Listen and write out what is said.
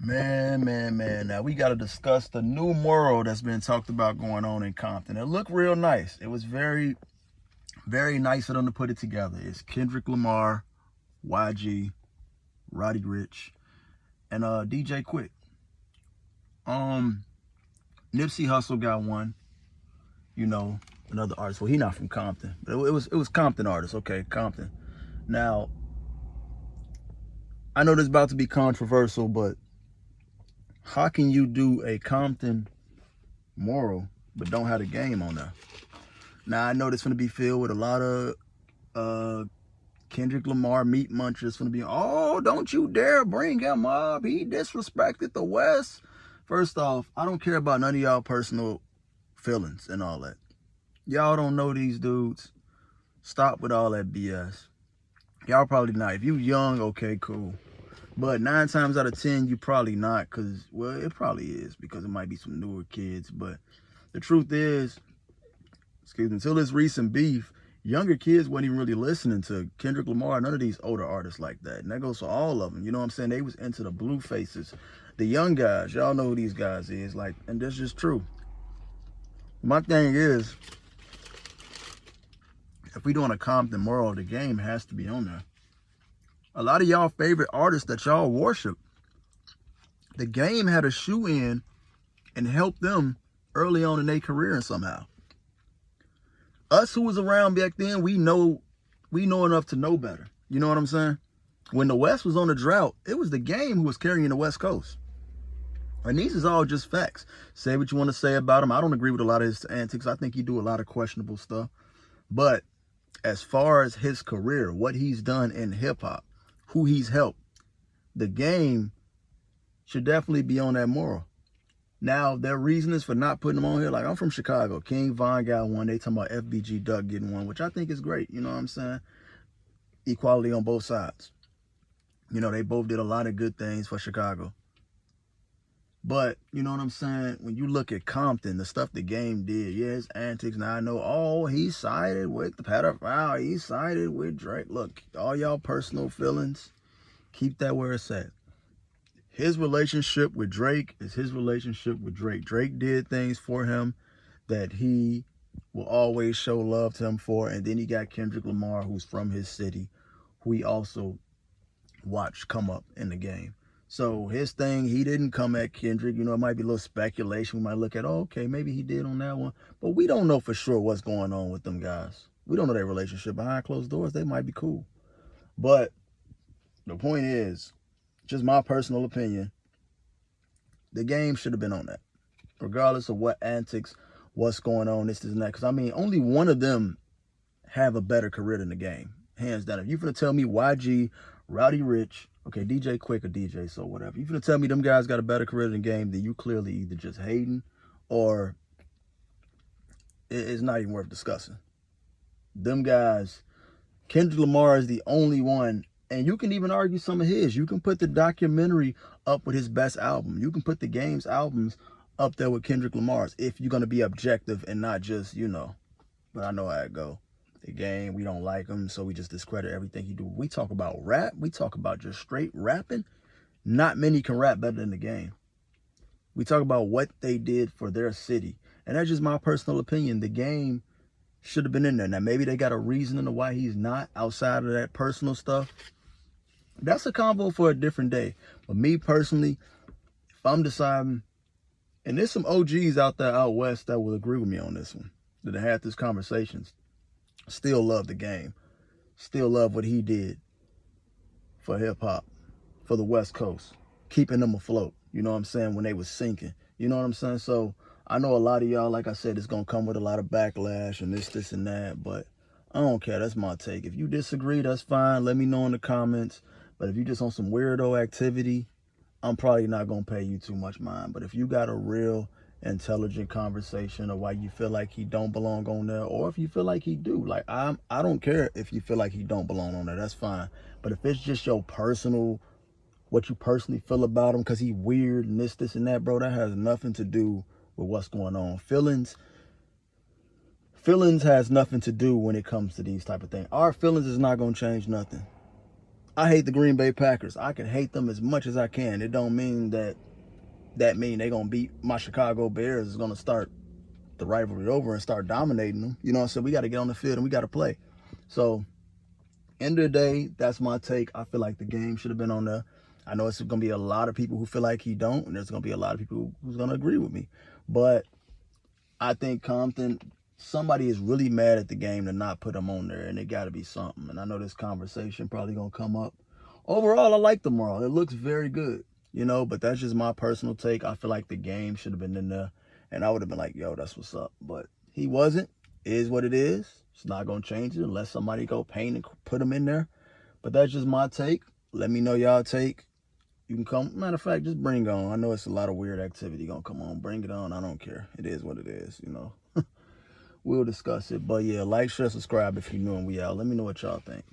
Man. Now we got to discuss the new mural that's been talked about going on in Compton. It looked real nice. It was very nice of them to put it together. It's Kendrick Lamar, YG, Roddy Ricch, and DJ Quik. Nipsey Hussle got one. You know, another artist. Well, he not from Compton, but it was Compton artist. Okay, Compton. Now, I know this is about to be controversial, but how can you do a Compton mural but don't have the game on there? Now, I know this is going to be filled with a lot of Kendrick Lamar meat munchers. Going to be, oh, don't you dare bring him up. He disrespected the West. First off, I don't care about none of y'all personal feelings and all that. Y'all don't know these dudes. Stop with all that BS. Y'all probably not. If you young, okay, cool. But 9 times out of 10, you probably not, because, well, it probably is, because it might be some newer kids. But the truth is, until this recent beef, younger kids wasn't even really listening to Kendrick Lamar, none of these older artists like that. And that goes for all of them. You know what I'm saying? They was into the blue faces. The young guys, y'all know who these guys is. Like, and that's just true. My thing is, if we doing a Compton mural, the game has to be on there. A lot of y'all favorite artists that y'all worship, the game had a shoe in and helped them early on in their career somehow. Us who was around back then, we know enough to know better. You know what I'm saying? When the West was on a drought, it was the game who was carrying the West Coast. And these is all just facts. Say what you want to say about him. I don't agree with a lot of his antics. I think he do a lot of questionable stuff. But as far as his career, what he's done in hip-hop, who he's helped, the game should definitely be on that mural. Now, their reasons for not putting them on here, like, I'm from Chicago. King Von got one. They talking about FBG Duck getting one, which I think is great. You know what I'm saying? Equality on both sides. You know, they both did a lot of good things for Chicago. But, you know what I'm saying? When you look at Compton, the stuff the game did, yeah, his antics. Now, I know, oh, he sided with the pedophile. He sided with Drake. Look, all y'all personal feelings, keep that where it's at. His relationship with Drake is his relationship with Drake. Drake did things for him that he will always show love to him for. And then he got Kendrick Lamar, who's from his city, who he also watched come up in the game. So his thing, he didn't come at Kendrick. You know, it might be a little speculation. We might look at, oh, okay, maybe he did on that one. But we don't know for sure what's going on with them guys. We don't know their relationship. Behind closed doors, they might be cool. But the point is, just my personal opinion, the game should have been on that. Regardless of what antics, what's going on, this and that. Because, I mean, only one of them have a better career than the game. Hands down. If you're going to tell me YG, Roddy Ricch, okay, DJ Quik or DJ, so whatever. If you're going to tell me them guys got a better career than the game, then you clearly either just hating or it's not even worth discussing. Them guys, Kendrick Lamar is the only one, and you can even argue some of his. You can put the documentary up with his best album. You can put the game's albums up there with Kendrick Lamar's if you're going to be objective and not just, you know, but I know how it go. The game, we don't like him, so we just discredit everything he do. We talk about rap. We talk about just straight rapping. Not many can rap better than the game. We talk about what they did for their city. And that's just my personal opinion. The game should have been in there. Now, maybe they got a reason into why he's not outside of that personal stuff. That's a convo for a different day. But me personally, if I'm deciding, and there's some OGs out there out west that will agree with me on this one, that have had these conversations. Still love the game. Still love what he did for hip-hop, for the West Coast, keeping them afloat, you know what I'm saying, when they was sinking. You know what I'm saying? So I know a lot of y'all, like I said, it's going to come with a lot of backlash and this and that, but I don't care. That's my take. If you disagree, that's fine. Let me know in the comments. But if you just on some weirdo activity, I'm probably not going to pay you too much mind. But if you got a real intelligent conversation or why you feel like he don't belong on there, or if you feel like he do, like I don't care if you feel like he don't belong on there, that's fine. But if it's just your personal, what you personally feel about him because he weird and this and that, bro, that has nothing to do with what's going on. Feelings has nothing to do when it comes to these type of things. Our feelings is not going to change nothing. I hate the Green Bay Packers. I can hate them as much as I can. It don't mean that mean they gonna beat my Chicago Bears. Is gonna start the rivalry over and start dominating them. You know, so we got to get on the field and we got to play. So end of the day, that's my take. I feel like the game should have been on there. I know it's gonna be a lot of people who feel like he don't, and there's gonna be a lot of people who's gonna agree with me. But I think Compton, somebody is really mad at the game to not put him on there, and it got to be something. And I know this conversation probably gonna come up. Overall, I like the Mural. It looks very good, you know. But that's just my personal take. I feel like the game should have been in there, and I would have been like, "Yo, that's what's up." But he wasn't. It is what it is. It's not gonna change it unless somebody go paint and put him in there. But that's just my take. Let me know y'all take. You can come. Matter of fact, just bring it on. I know it's a lot of weird activity gonna come on. Bring it on. I don't care. It is what it is, you know. We'll discuss it. But yeah, like, share, subscribe if you're new and we out. Let me know what y'all think.